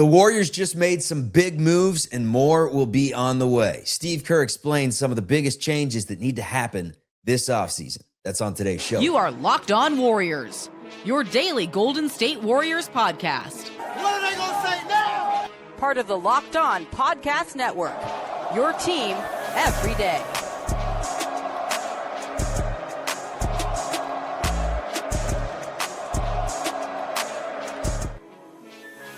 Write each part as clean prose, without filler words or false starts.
The Warriors just made some big moves and more will be on the way. Steve Kerr explains some of the biggest changes that need to happen this offseason. That's on today's show. You are Locked On Warriors, your daily Golden State Warriors podcast. What are they going to say now? Part of the Locked On Podcast Network, your team every day.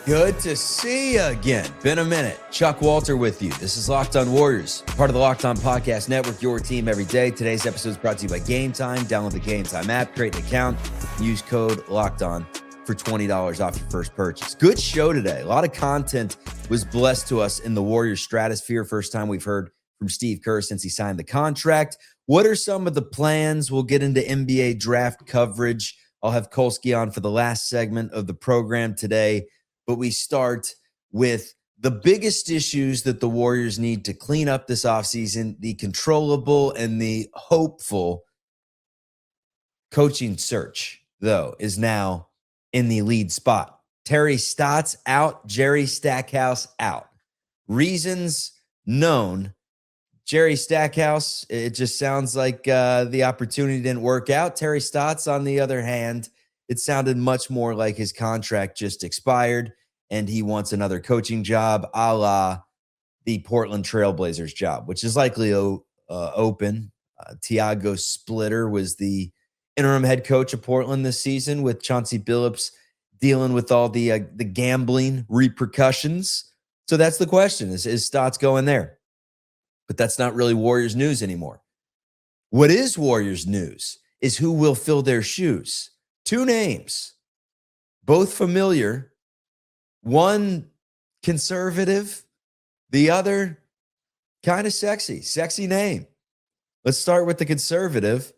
Good to see you again. Been a minute. Chuck Walter with you. This is Locked On Warriors, part of the Locked On Podcast Network, your team every day. Today's episode is brought to you by Gametime. Download the Gametime app, create an account, use code LOCKEDON for $20 off your first purchase. Good show today. A lot of content was blessed to us in the Warriors stratosphere. First time we've heard from Steve Kerr since he signed the contract. What are some of the plans? We'll get into NBA draft coverage. I'll have KALSHI on for the last segment of the program today. But we start with the biggest issues that the Warriors need to clean up this offseason, the controllable and the hopeful coaching search, though, is now in the lead spot. Terry Stotts out, Jerry Stackhouse out. Reasons known. Jerry Stackhouse, it just sounds like the opportunity didn't work out. Terry Stotts, on the other hand, it sounded much more like his contract just expired and he wants another coaching job a la the Portland Trailblazers job, which is likely open. Tiago Splitter was the interim head coach of Portland this season with Chauncey Billups dealing with all the gambling repercussions. So that's the question, is Stotts going there? But that's not really Warriors news anymore. What is Warriors news is who will fill their shoes. Two names, both familiar, one conservative, the other kind of sexy name. Let's start with the conservative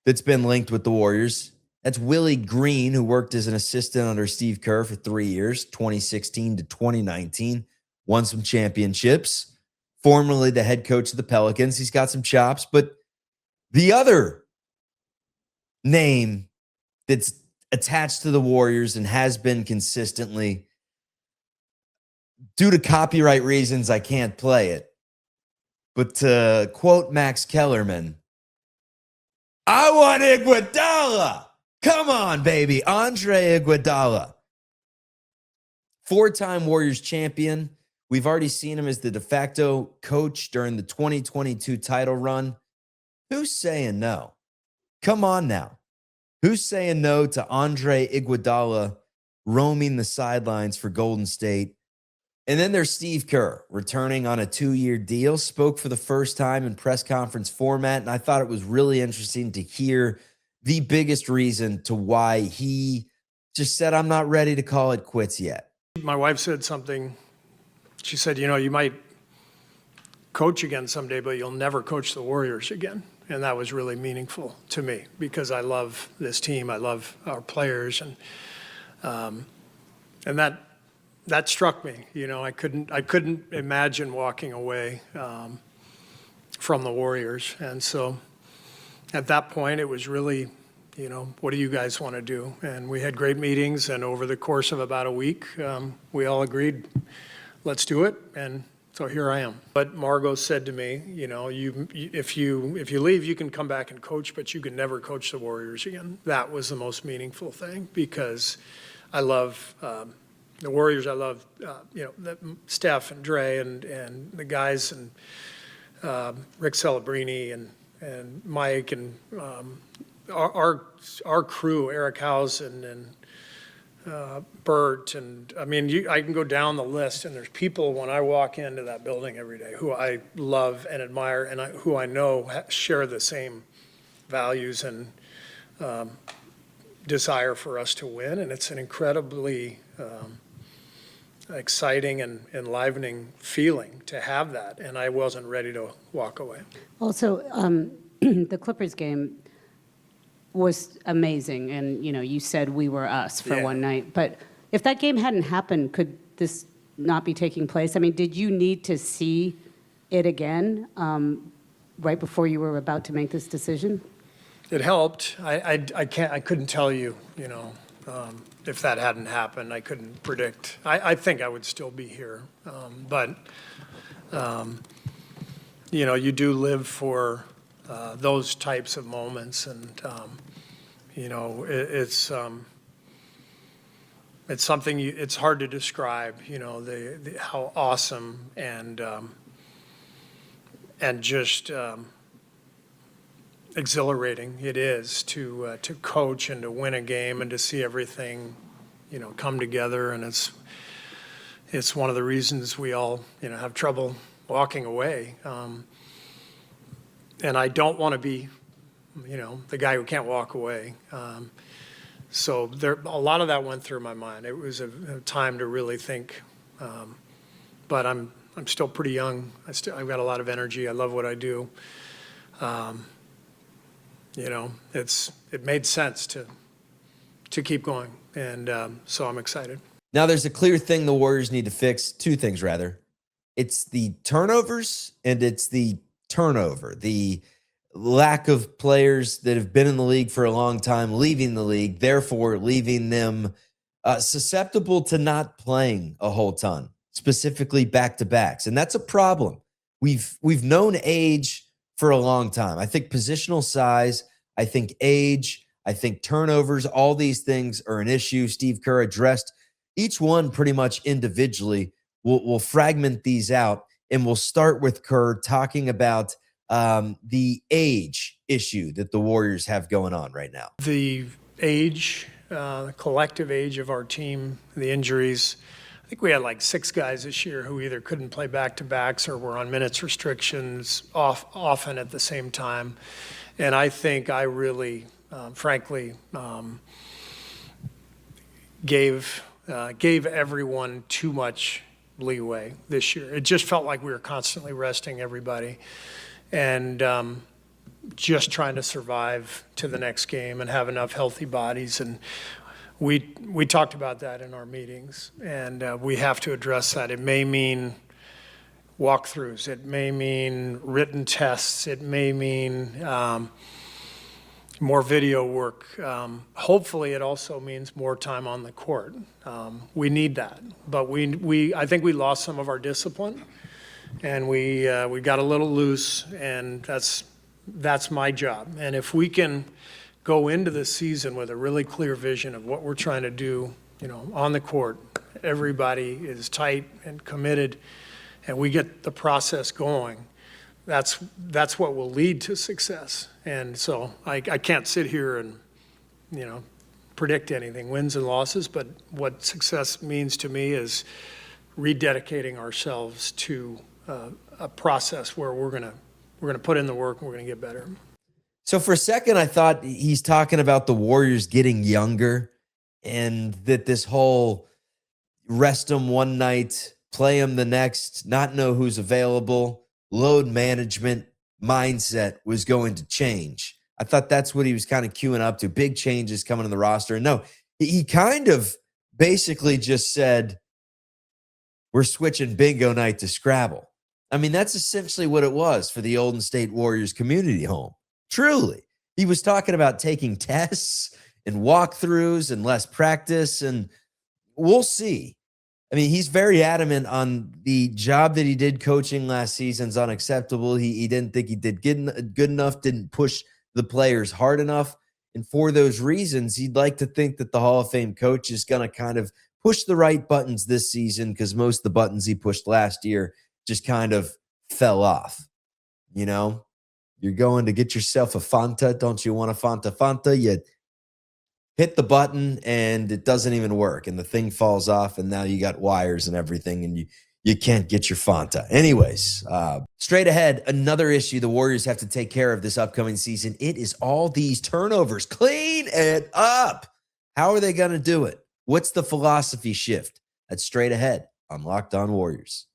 that's been linked with the Warriors. That's Willie Green, who worked as an assistant under Steve Kerr for 3 years, 2016 to 2019, won some championships, formerly the head coach of the Pelicans. He's got some chops, but the other name that's attached to the Warriors and has been consistently, due to copyright reasons, I can't play it. But to quote Max Kellerman, I want Iguodala. Come on, baby. Andre Iguodala. Four-time Warriors champion. We've already seen him as the de facto coach during the 2022 title run. Who's saying no? Come on now. Who's saying no to Andre Iguodala roaming the sidelines for Golden State? And then there's Steve Kerr, returning on a 2-year deal, spoke for the first time in press conference format, and I thought it was really interesting to hear the biggest reason to why he just said, I'm not ready to call it quits yet. My wife said something. She said, you might coach again someday, but you'll never coach the Warriors again. And that was really meaningful to me because I love this team. I love our players, and that struck me. I couldn't imagine walking away from the Warriors, and so at that point it was really, what do you guys want to do? And we had great meetings, and over the course of about a week, we all agreed, let's do it. And so here I am. But Margot said to me, if you leave, you can come back and coach, but you can never coach the Warriors again. That was the most meaningful thing because I love the Warriors. I love Steph and Dre and the guys and Rick Celebrini and Mike and our crew, Eric Hausen and Bert, and I can go down the list, and there's people when I walk into that building every day who I love and admire, and who I know share the same values and desire for us to win, and it's an incredibly exciting and enlivening feeling to have that, and I wasn't ready to walk away. Also, the Clippers game was amazing, and you said we were us for one night, but if that game hadn't happened, could this not be taking place? Did you need to see it again right before you were about to make this decision? It helped. I couldn't tell you, If that hadn't happened, I couldn't predict. I think I would still be here. But you do live for those types of moments. And, it's something it's hard to describe, how awesome and just exhilarating it is to coach and to win a game and to see everything, come together. And it's one of the reasons we all, have trouble walking away. And I don't want to be, the guy who can't walk away. So a lot of that went through my mind. It was a time to really think. But I'm still pretty young. I've got a lot of energy. I love what I do. It made sense to keep going. And so I'm excited. Now, there's a clear thing the Warriors need to fix. Two things, rather. It's the turnovers and it's the turnover. The lack of players that have been in the league for a long time leaving the league, therefore leaving them susceptible to not playing a whole ton, specifically back-to-backs. And that's a problem. We've known age for a long time. I think positional size, I think age, I think turnovers, all these things are an issue. Steve Kerr addressed each one pretty much individually. We'll fragment these out, and we'll start with Kerr talking about the age issue that the Warriors have going on right now. The age, collective age of our team, the injuries. I think we had like 6 guys this year who either couldn't play back-to-backs or were on minutes restrictions often at the same time. And I think I really, frankly, gave everyone too much leeway this year. It just felt like we were constantly resting everybody and just trying to survive to the next game and have enough healthy bodies. And we talked about that in our meetings, and we have to address that. It may mean walkthroughs. It may mean written tests. It may mean more video work. Hopefully, it also means more time on the court. We need that, but I think we lost some of our discipline, and we got a little loose, and that's my job. And if we can go into the season with a really clear vision of what we're trying to do, on the court, everybody is tight and committed, and we get the process going, that's what will lead to success. And so I can't sit here and, predict anything, wins and losses, but what success means to me is rededicating ourselves to a process where we're gonna put in the work and we're gonna get better. So for a second, I thought he's talking about the Warriors getting younger and that this whole rest them one night, play them the next, not know who's available, load management mindset was going to change. I thought that's what he was kind of queuing up to, big changes coming in the roster. And no, he kind of basically just said, we're switching bingo night to Scrabble. I mean, that's essentially what it was for the Golden State Warriors community home. Truly. He was talking about taking tests and walkthroughs and less practice, and we'll see. I mean, he's very adamant on the job that he did coaching last season's unacceptable. He didn't think he did good enough, didn't push the players hard enough. And for those reasons, he'd like to think that the Hall of Fame coach is going to kind of push the right buttons this season, because most of the buttons he pushed last year just kind of fell off. You're going to get yourself a Fanta. Don't you want a Fanta? You hit the button and it doesn't even work, and the thing falls off, and now you got wires and everything, and you can't get your Fanta. Anyways, straight ahead, another issue the Warriors have to take care of this upcoming season. It is all these turnovers. Clean it up. How are they going to do it? What's the philosophy shift? That's straight ahead on Locked On Warriors.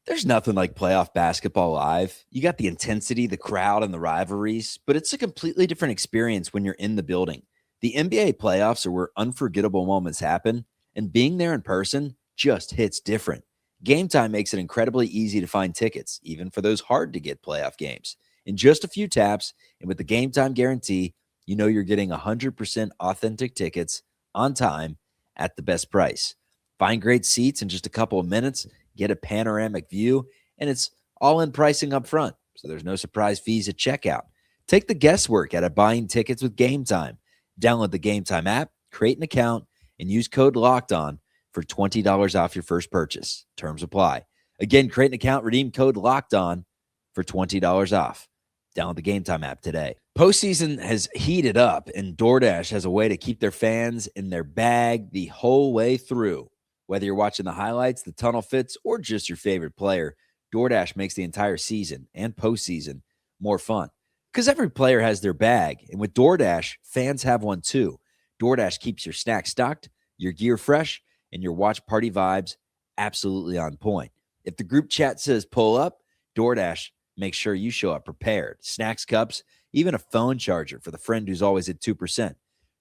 There's nothing like playoff basketball live. You got the intensity, the crowd, and the rivalries, but it's a completely different experience when you're in the building. The NBA playoffs are where unforgettable moments happen, and being there in person just hits different. Gametime makes it incredibly easy to find tickets, even for those hard-to-get playoff games. In just a few taps, and with the Gametime guarantee, you know you're getting 100% authentic tickets on time at the best price. Find great seats in just a couple of minutes, get a panoramic view, and it's all in pricing up front, so there's no surprise fees at checkout. Take the guesswork out of buying tickets with Gametime. Download the Gametime app, create an account, and use code LOCKEDON for $20 off your first purchase. Terms apply. Again, create an account, redeem code LOCKEDON for $20 off. Download the Gametime app today. Postseason has heated up, and DoorDash has a way to keep their fans in their bag the whole way through. Whether you're watching the highlights, the tunnel fits, or just your favorite player, DoorDash makes the entire season and postseason more fun. Because every player has their bag, and with DoorDash, fans have one too. DoorDash keeps your snacks stocked, your gear fresh, and your watch party vibes absolutely on point. If the group chat says pull up, DoorDash makes sure you show up prepared. Snacks, cups, even a phone charger for the friend who's always at 2%.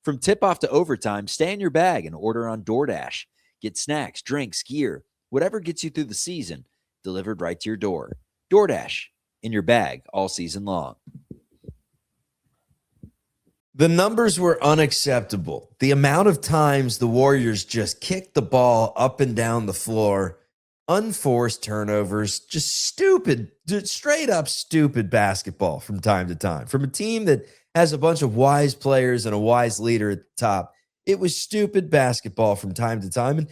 From tip-off to overtime, stay in your bag and order on DoorDash. Get snacks, drinks, gear, whatever gets you through the season, delivered right to your door. DoorDash, in your bag all season long. The numbers were unacceptable. The amount of times the Warriors just kicked the ball up and down the floor, unforced turnovers, just stupid, straight up stupid basketball from time to time. From a team that has a bunch of wise players and a wise leader at the top, it was stupid basketball from time to time. And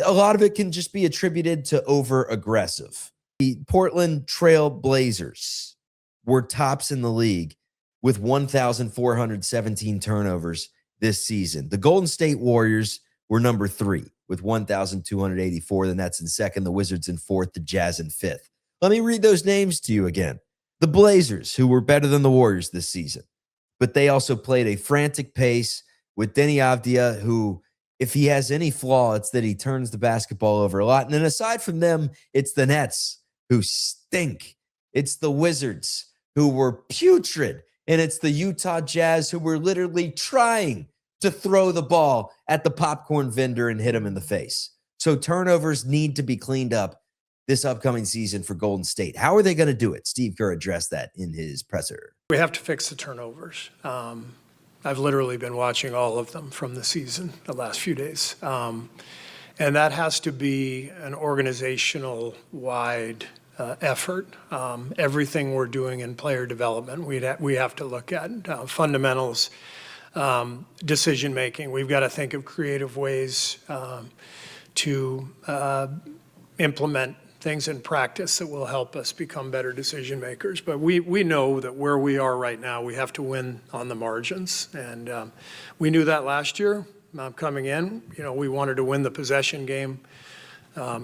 a lot of it can just be attributed to over-aggressive. The Portland Trail Blazers were tops in the league with 1,417 turnovers this season. The Golden State Warriors were number 3 with 1,284. Then that's in second. The Wizards in fourth. The Jazz in fifth. Let me read those names to you again. The Blazers, who were better than the Warriors this season, but they also played a frantic pace with Denny Avdia, who, if he has any flaw, it's that he turns the basketball over a lot. And then aside from them, it's the Nets, who stink. It's the Wizards, who were putrid. And it's the Utah Jazz, who were literally trying to throw the ball at the popcorn vendor and hit him in the face. So turnovers need to be cleaned up this upcoming season for Golden State. How are they going to do it? Steve Kerr addressed that in his presser. We have to fix the turnovers. I've literally been watching all of them from the season, the last few days. And that has to be an organizational-wide effort. Everything we're doing in player development, we have to look at fundamentals, decision-making. We've got to think of creative ways to implement things in practice that will help us become better decision makers. But we know that where we are right now, we have to win on the margins. And we knew that last year coming in. You know, we wanted to win the possession game,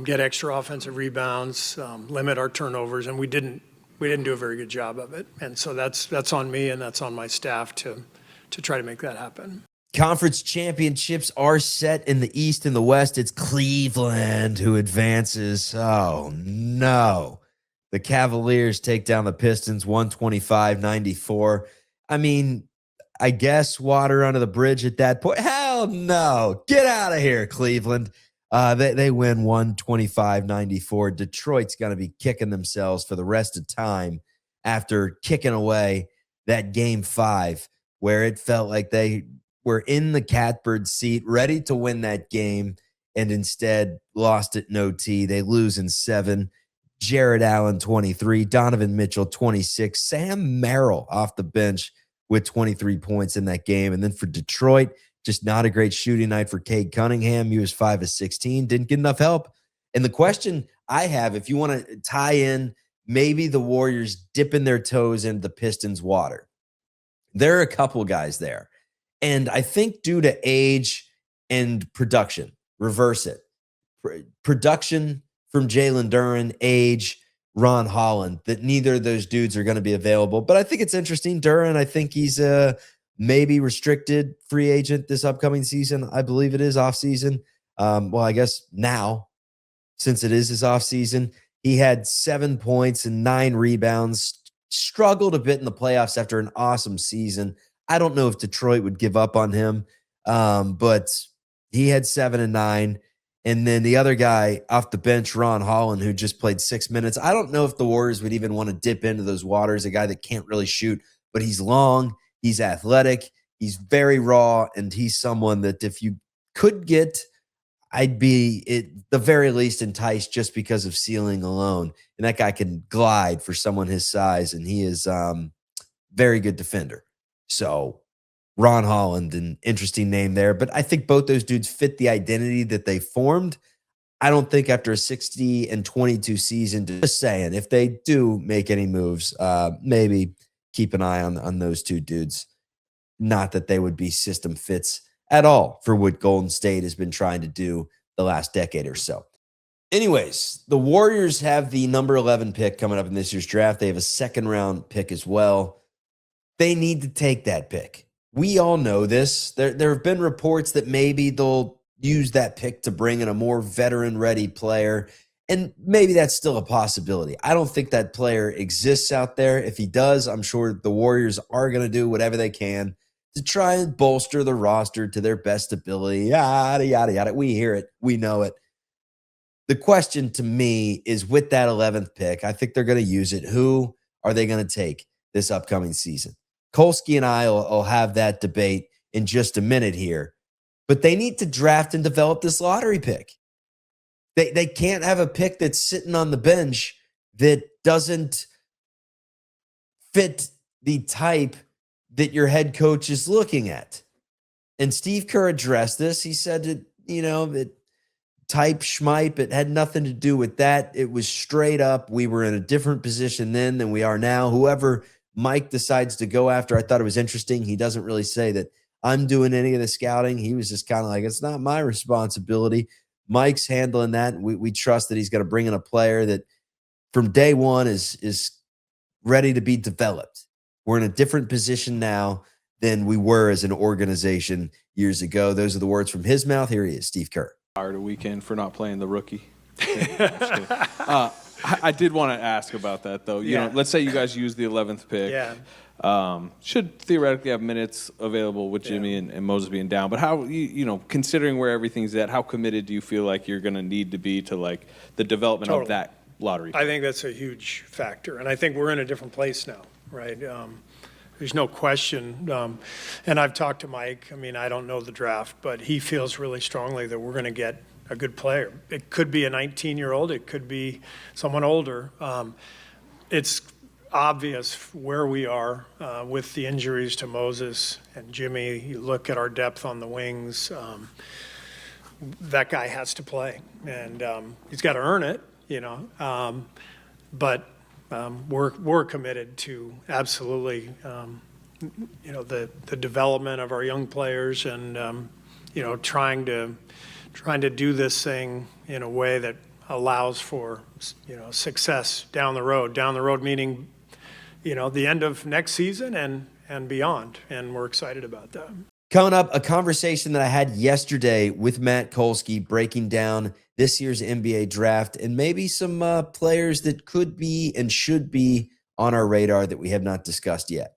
get extra offensive rebounds, limit our turnovers, and we didn't do a very good job of it. And so that's on me and that's on my staff to try to make that happen. Conference championships are set in the East and the West. It's Cleveland who advances. Oh, no. The Cavaliers take down the Pistons 125-94. I mean, I guess water under the bridge at that point. Hell no. Get out of here, Cleveland. They win 125-94. Detroit's going to be kicking themselves for the rest of time after kicking away that game 5 where it felt like they were in the catbird seat, ready to win that game, and instead lost it in OT. They lose in 7. Jared Allen, 23. Donovan Mitchell, 26. Sam Merrill off the bench with 23 points in that game. And then for Detroit, just not a great shooting night for Cade Cunningham. He was 5 of 16. Didn't get enough help. And the question I have, if you want to tie in maybe the Warriors dipping their toes into the Pistons' water, there are a couple guys there. And I think due to age and production, reverse it. Production from Jalen Duren, age, Ron Holland, that neither of those dudes are going to be available. But I think it's interesting. Duren, I think he's a maybe restricted free agent this upcoming season. I believe it is offseason. Well, I guess now, since it is his offseason, he had 7 points and 9 rebounds, struggled a bit in the playoffs after an awesome season. I don't know if Detroit would give up on him, but he had 7 and 9. And then the other guy off the bench, Ron Holland, who just played 6 minutes. I don't know if the Warriors would even want to dip into those waters, a guy that can't really shoot, but he's long, he's athletic, He's very raw, and he's someone that if you could get, I'd be at the very least enticed just because of ceiling alone. And that guy can glide for someone his size, and he is very good defender. So Ron Holland, an interesting name there. But I think both those dudes fit the identity that they formed. I don't think after a 60-22 season, just saying, if they do make any moves, maybe keep an eye on those two dudes. Not that they would be system fits at all for what Golden State has been trying to do the last decade or so. Anyways, the Warriors have the number 11 pick coming up in this year's draft. They have a second-round pick as well. They need to take that pick. We all know this. There have been reports that maybe they'll use that pick to bring in a more veteran-ready player, and maybe that's still a possibility. I don't think that player exists out there. If he does, I'm sure the Warriors are going to do whatever they can to try and bolster the roster to their best ability, yada, yada, yada. We hear it. We know it. The question to me is, with that 11th pick, I think they're going to use it. Who are they going to take this upcoming season? KALSHI and I will have that debate in just a minute here. But they need to draft and develop this lottery pick. They can't have a pick that's sitting on the bench that doesn't fit the type that your head coach is looking at. And Steve Kerr addressed this. He said that, that type schmipe, it had nothing to do with that. It was straight up. We were in a different position then than we are now. Whoever Mike decides to go after, I thought it was interesting. He doesn't really say that I'm doing any of the scouting. He was just kind of like, it's not my responsibility. Mike's handling that. We trust that he's going to bring in a player that from day one is ready to be developed. We're in a different position now than we were as an organization years ago. Those are the words from his mouth. Here he is, Steve Kerr. Fired a weekend for not playing the rookie. I did want to ask about that, though. You know, let's say you guys use the 11th pick. Yeah. Should theoretically have minutes available with Jimmy and Moses being down. But how, considering where everything's at, how committed do you feel like you're going to need to be to, like, the development of that lottery pick? I think that's a huge factor. And I think we're in a different place now, right? There's no question. And I've talked to Mike. I mean, I don't know the draft, but he feels really strongly that we're going to get a good player. It could be a 19-year-old. It could be someone older. It's obvious where we are with the injuries to Moses and Jimmy. You look at our depth on the wings. That guy has to play, and he's got to earn it, but we're committed to absolutely, the development of our young players, and trying to do this thing in a way that allows for success down the road. Down the road meaning, the end of next season and beyond, and we're excited about that. Coming up, a conversation that I had yesterday with Matt KALSHI breaking down this year's NBA draft and maybe some players that could be and should be on our radar that we have not discussed yet.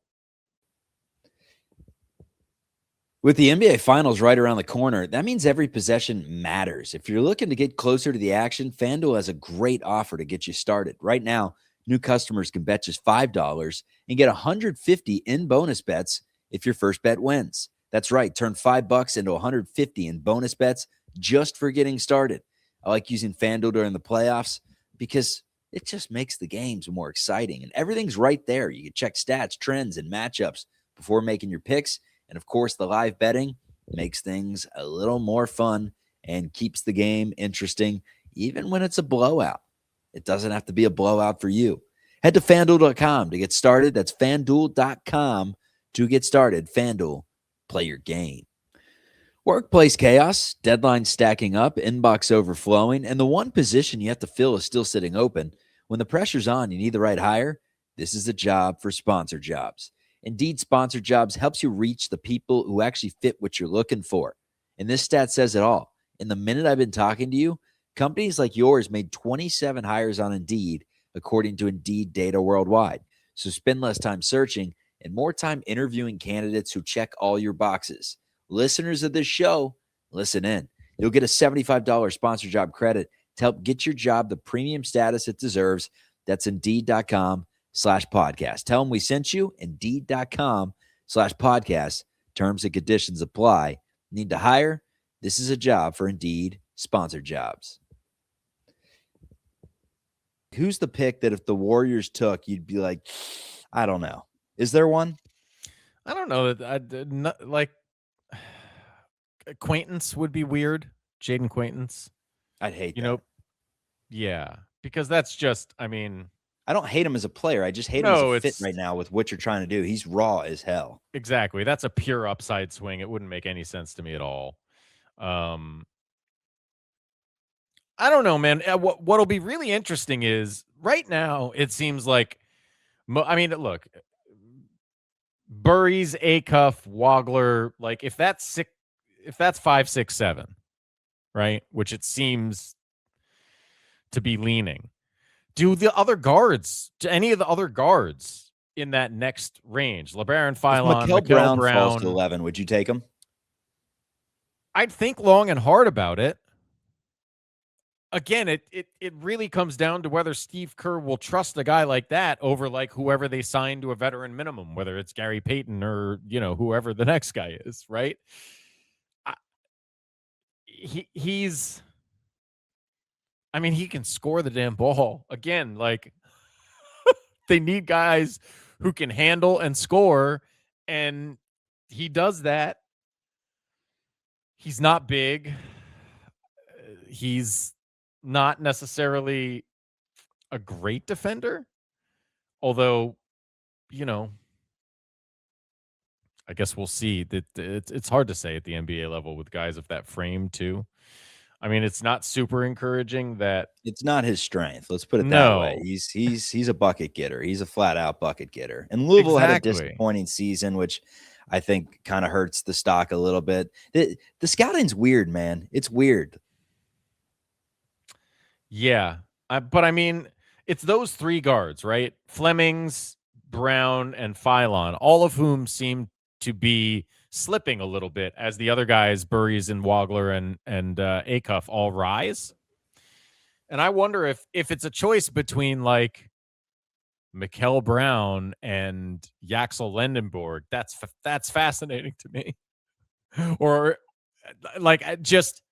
With the NBA Finals right around the corner, that means every possession matters. If you're looking to get closer to the action, FanDuel has a great offer to get you started. Right now, new customers can bet just $5 and get $150 in bonus bets if your first bet wins. That's right. Turn $5 into $150 in bonus bets just for getting started. I like using FanDuel during the playoffs because it just makes the games more exciting. And everything's right there. You can check stats, trends, and matchups before making your picks. And, of course, the live betting makes things a little more fun and keeps the game interesting, even when it's a blowout. It doesn't have to be a blowout for you. Head to FanDuel.com to get started. That's FanDuel.com to get started. FanDuel, play your game. Workplace chaos, deadlines stacking up, inbox overflowing, and the one position you have to fill is still sitting open. When the pressure's on, you need the right hire. This is a job for Sponsored Jobs. Indeed, Sponsored Jobs helps you reach the people who actually fit what you're looking for. And this stat says it all. In the minute I've been talking to you, companies like yours made 27 hires on Indeed, according to Indeed data worldwide. So spend less time searching and more time interviewing candidates who check all your boxes. Listeners of this show, listen in. You'll get a $75 Sponsored Job credit to help get your job the premium status it deserves. That's Indeed.com/podcast. Tell them we sent you, Indeed.com/podcast, Terms and conditions apply. Need to hire? This is a job for Indeed sponsored jobs. Who's the pick that if the Warriors took, you'd be like, I don't know. Is there one? I don't know that like Acquaintance would be weird. Jaden Acquaintance. I'd hate You that. know, yeah, because that's just, I mean, I don't hate him as a player. I just hate him as a fit right now with what you're trying to do. He's raw as hell. exactly. That's a pure upside swing. It wouldn't make any sense to me at all. I don't know, man. What'll be really interesting is right now it seems like, I mean, look, Burries, Acuff, Wagler, like if that's 5, 6, 7, right? Which it seems to be leaning. Do the other guards, any of the other guards in that next range, LeBaron Philon, If Mikael Brown falls Brown, to 11, would you take him? I'd think long and hard about it. Again, it really comes down to whether Steve Kerr will trust a guy like that over like whoever they sign to a veteran minimum, whether it's Gary Payton or, you know, whoever the next guy is, right? He's, I mean, he can score the damn ball. Again, like they need guys who can handle and score, and he does that. He's not big. He's not necessarily a great defender, although, you know, I guess we'll see. That it's hard to say at the NBA level with guys of that frame too. I mean, it's not super encouraging that it's not his strength. Let's put it that way. He's a bucket getter. He's a flat out bucket getter. And Louisville had a disappointing season, which I think kind of hurts the stock a little bit. The scouting's weird, man. It's weird. Yeah. But I mean, it's those three guards, right? Flemings, Brown, and Philon, all of whom seem to be slipping a little bit as the other guys, Burries and Wagler and Acuff, all rise. And I wonder if it's a choice between like Mikael Brown and Yaxel Lendenborg. That's fascinating to me. Or like just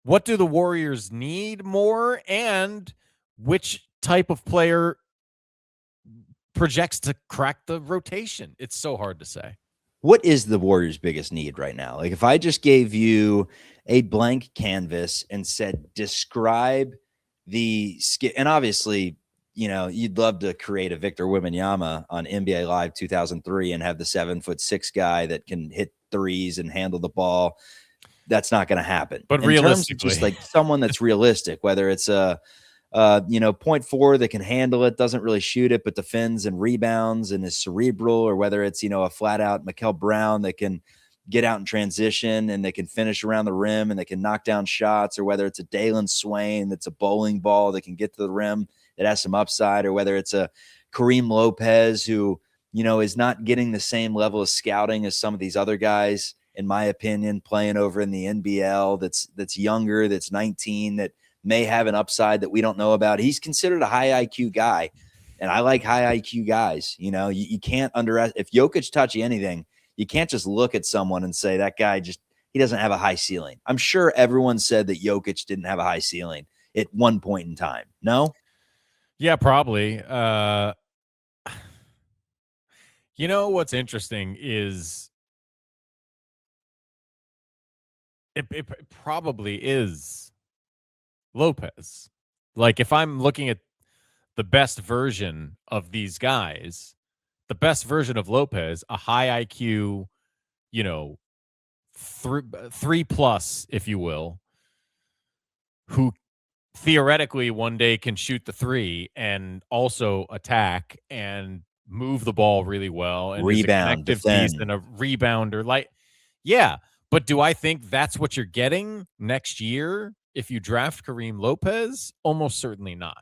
what do the Warriors need more, and which type of player projects to crack the rotation? It's so hard to say. What is the Warriors' biggest need right now? Like if I just gave you a blank canvas and said, describe the skill, and obviously, you know, you'd love to create a Victor Wembanyama on NBA Live 2003 and have the 7'6" guy that can hit threes and handle the ball. That's not going to happen. But in realistically, terms of just like someone that's realistic, whether it's a 0.4 that can handle it, doesn't really shoot it, but defends and rebounds and is cerebral, or whether it's, you know, a flat out Mikael Brown that can get out in transition and they can finish around the rim and they can knock down shots, or whether it's a Dalen Swain that's a bowling ball that can get to the rim that has some upside, or whether it's a Kareem Lopez who, you know, is not getting the same level of scouting as some of these other guys, in my opinion, playing over in the NBL that's younger, that's 19, that may have an upside that we don't know about. He's considered a high IQ guy, and I like high IQ guys. You know, you can't underestimate. If Jokic taught you anything, you can't just look at someone and say that guy he doesn't have a high ceiling. I'm sure everyone said that Jokic didn't have a high ceiling at one point in time. No? Yeah, probably. You know, what's interesting is it probably is Lopez. Like if I'm looking at the best version of these guys, the best version of Lopez, a high IQ, you know, 3+, if you will, who theoretically one day can shoot the three and also attack and move the ball really well and Rebound, is a connective piece and a rebounder. Like, yeah, but do I think that's what you're getting next year if you draft Kareem Lopez? Almost certainly not.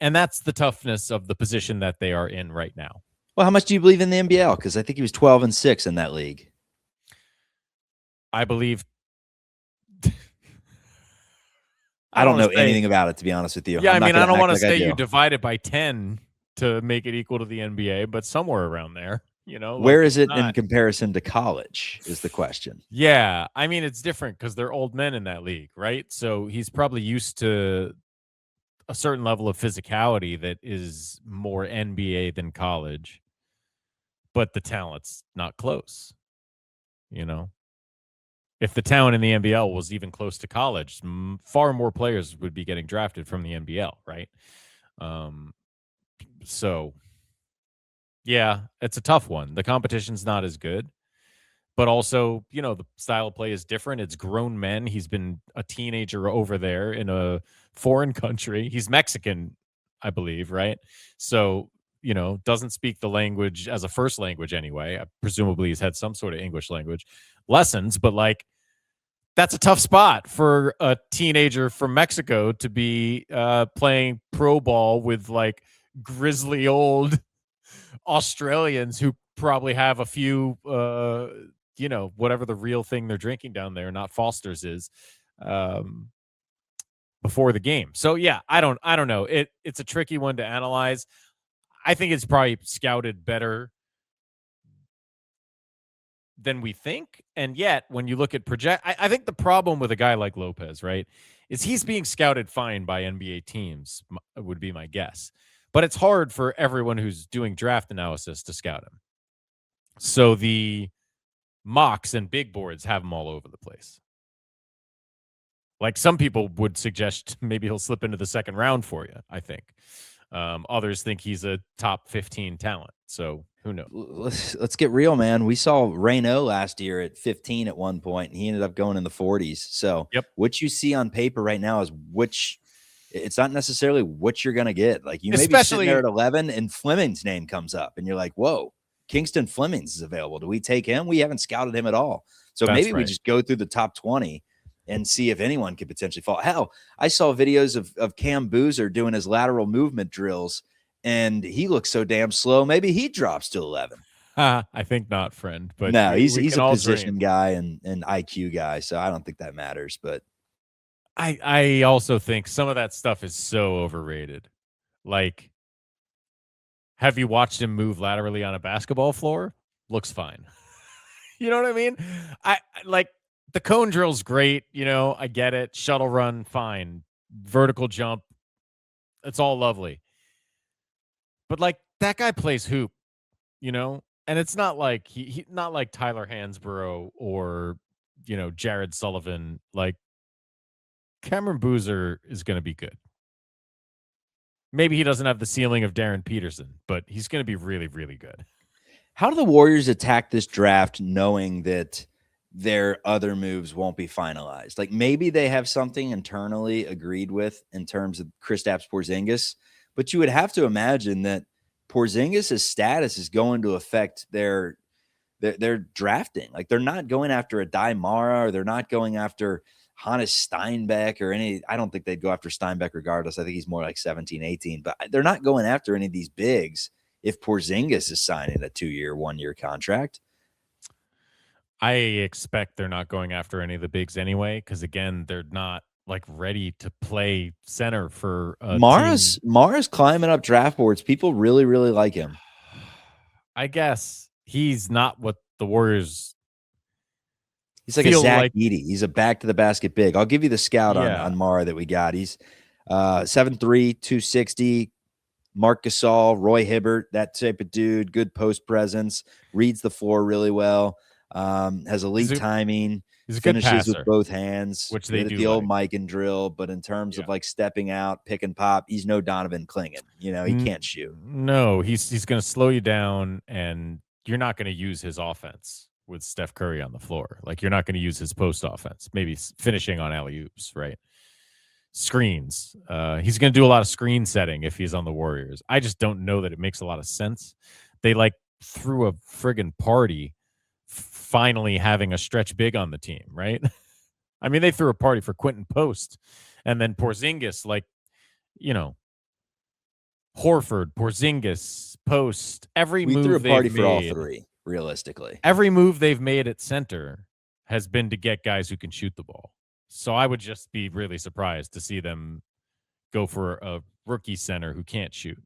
And that's the toughness of the position that they are in right now. Well, how much do you believe in the NBL? Because I think he was 12-6 in that league. I believe. I don't know anything about it, to be honest with you. Yeah, I mean, I don't want to say you divide it by 10 to make it equal to the NBA, but somewhere around there. Where like, is it in not. comparison to college is the question. Yeah, I mean, it's different because they're old men in that league, right? So he's probably used to a certain level of physicality that is more NBA than college, but the talent's not close. If the talent in the NBL was even close to college, far more players would be getting drafted from the NBL, right? So, yeah, it's a tough one. The competition's not as good. But also, the style of play is different. It's grown men. He's been a teenager over there in a foreign country. He's Mexican, I believe, right? So, doesn't speak the language as a first language anyway. Presumably he's had some sort of English language lessons, but like that's a tough spot for a teenager from Mexico to be playing pro ball with like grizzly old Australians who probably have a few whatever the real thing they're drinking down there, not Foster's is, before the game. So yeah, I don't know. It's a tricky one to analyze. I think it's probably scouted better than we think. And yet when you look at I think the problem with a guy like Lopez, right, is he's being scouted fine by NBA teams, would be my guess. But it's hard for everyone who's doing draft analysis to scout him. So the mocks and big boards have him all over the place. Like some people would suggest maybe he'll slip into the second round for you, I think. Others think he's a top 15 talent. So who knows? Let's get real, man. We saw Reynaud last year at 15 at one point, and he ended up going in the 40s. So what you see on paper right now is it's not necessarily what you're going to get. Like you may be sitting there at 11 and Fleming's name comes up and you're like, whoa, Kingston Flemings is available. Do we take him? We haven't scouted him at all. So maybe we just go through the top 20 and see if anyone could potentially fall. Hell, I saw videos of Cam Boozer doing his lateral movement drills and he looks so damn slow. Maybe he drops to 11. I think not, friend. But no, he's a position guy and IQ guy. So I don't think that matters, but I also think some of that stuff is so overrated. Like, have you watched him move laterally on a basketball floor? Looks fine. You know what I mean? I like the cone drill's great. I get it. Shuttle run, fine. Vertical jump, it's all lovely. But like that guy plays hoop, and it's not like he not like Tyler Hansborough or Jared Sullivan. Like Cameron Boozer is going to be good. Maybe he doesn't have the ceiling of Darren Peterson, but he's going to be really, really good. How do the Warriors attack this draft knowing that their other moves won't be finalized? Like maybe they have something internally agreed with in terms of Kristaps Porzingis, but you would have to imagine that Porzingis' status is going to affect their drafting. Like they're not going after a Daimara or they're not going after Hannes Steinbeck or any. I don't think they'd go after Steinbeck regardless. I think he's more like 17, 18, but they're not going after any of these bigs if Porzingis is signing a 2-year, 1-year contract. I expect they're not going after any of the bigs anyway, because again, they're not like ready to play center for a Mara's climbing up draft boards. People really, really like him. I guess he's not what the Warriors. He's like a Zach Edey. He's a back to the basket big. I'll give you the scout on Mara that we got. He's 7'3", 260. Mark Gasol, Roy Hibbert, that type of dude. Good post presence. Reads the floor really well. Has elite timing. He's a good finishes passer, with both hands. which they do. The old Mike and drill, but in terms of like stepping out, pick and pop, he's no Donovan Clingan. He can't shoot. No, he's going to slow you down, and you're not going to use his offense with Steph Curry on the floor. Like you're not going to use his post offense. Maybe finishing on alley-oops, right? Screens. He's going to do a lot of screen setting if he's on the Warriors. I just don't know that it makes a lot of sense. They like threw a friggin' party finally having a stretch big on the team, right? I mean, they threw a party for Quentin Post, and then Porzingis, like, Horford, Porzingis, Post, we threw a party for all three, realistically. Every move they've made at center has been to get guys who can shoot the ball. So I would just be really surprised to see them go for a rookie center who can't shoot.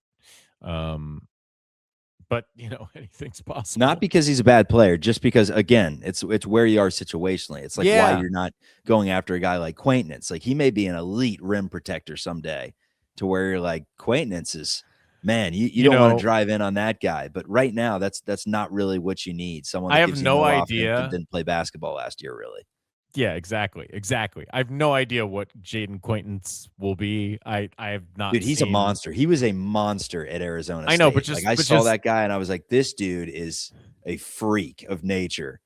but anything's possible. Not because he's a bad player, just because, again, it's where you are situationally. It's like why you're not going after a guy like Quaintance. It's like he may be an elite rim protector someday, to where you're like, Quaintance is, man, you don't want to drive in on that guy. But right now, that's not really what you need. Someone that I have gives you no offense idea. and didn't play basketball last year, really. Yeah, exactly. I have no idea what Jaden Quaintance will be. I have not. Dude, he's a monster. He was a monster at Arizona State. I know, but I saw that guy and I was like, this dude is a freak of nature,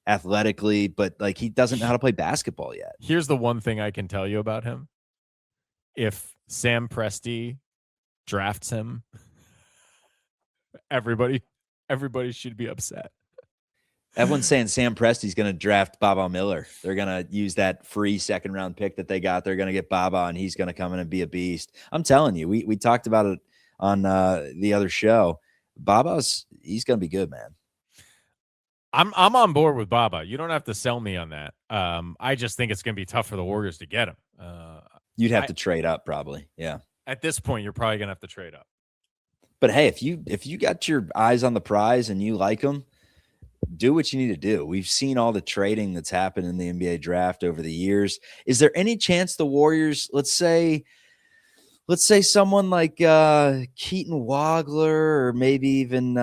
athletically, but like he doesn't know how to play basketball yet. Here's the one thing I can tell you about him: if Sam Presti drafts him, everybody should be upset. Everyone's saying Sam Presti's going to draft Baba Miller. They're going to use that free second-round pick that they got. They're going to get Baba, and he's going to come in and be a beast. I'm telling you, we talked about it on the other show. He's going to be good, man. I'm on board with Baba. You don't have to sell me on that. I just think it's going to be tough for the Warriors to get him. You'd have to trade up, probably. Yeah. At this point, you're probably going to have to trade up. But hey, if you got your eyes on the prize and you like him, do what you need to do. We've seen all the trading that's happened in the NBA draft over the years. Is there any chance the Warriors, let's say someone like Keaton Wagler, or maybe even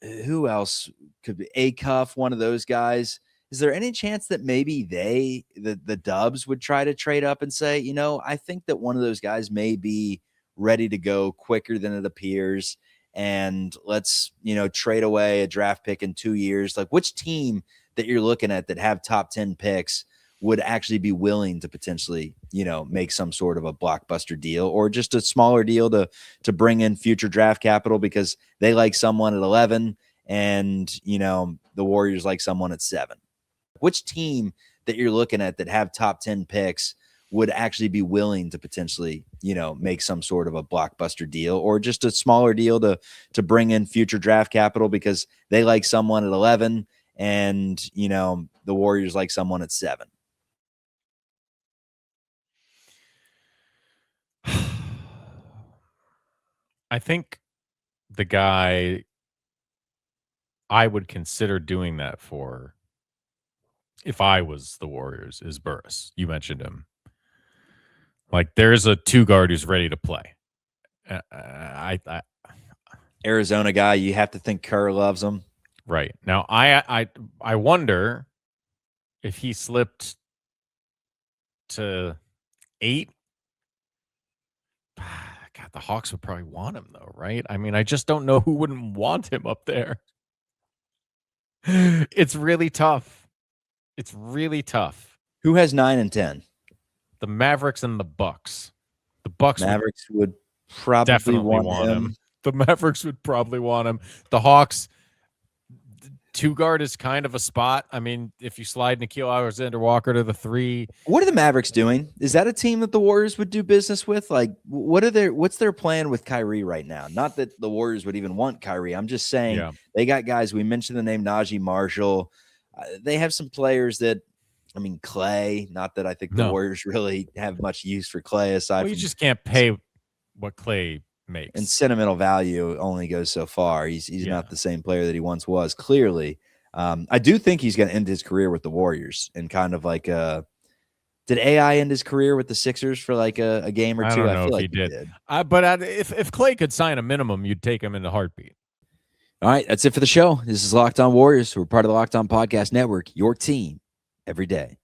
who else could be, Acuff, one of those guys? Is there any chance that maybe the Dubs would try to trade up and say, I think that one of those guys may be ready to go quicker than it appears, and let's, trade away a draft pick in 2 years? Like, which team that you're looking at that have top 10 picks would actually be willing to potentially, make some sort of a blockbuster deal, or just a smaller deal to bring in future draft capital because they like someone at 11 and, the Warriors like someone at 7? Which team that you're looking at that have top 10 picks would actually be willing to potentially, make some sort of a blockbuster deal, or just a smaller deal to bring in future draft capital because they like someone at 11 and, the Warriors like someone at 7? I think the guy I would consider doing that for, if I was the Warriors, is Burris. You mentioned him. Like, there's a 2 guard who's ready to play. Arizona guy, you have to think Kerr loves him. Right. Now, I wonder if he slipped to 8. God, the Hawks would probably want him, though, right? I mean, I just don't know who wouldn't want him up there. It's really tough. It's really tough. Who has 9 and 10? The Mavericks and the Bucks. The Bucks Mavericks would probably definitely want him. The Mavericks would probably want him. The Hawks, 2 guard is kind of a spot. I mean, if you slide Nickeil Alexander-Walker to the 3. What are the Mavericks doing? Is that a team that the Warriors would do business with? Like, what's their plan with Kyrie right now? Not that the Warriors would even want Kyrie. I'm just saying they got guys. We mentioned the name Najee Marshall. They have some players that, Clay, not that I think the Warriors really have much use for Clay aside from. You just can't pay what Clay makes. And sentimental value only goes so far. He's not the same player that he once was, clearly. I do think he's going to end his career with the Warriors, and kind of like did AI end his career with the Sixers for like a game or 2? I don't know feel if like he did. But if Clay could sign a minimum, you'd take him in a heartbeat. All right, that's it for the show. This is Locked On Warriors. We're part of the Locked On Podcast Network, your team every day.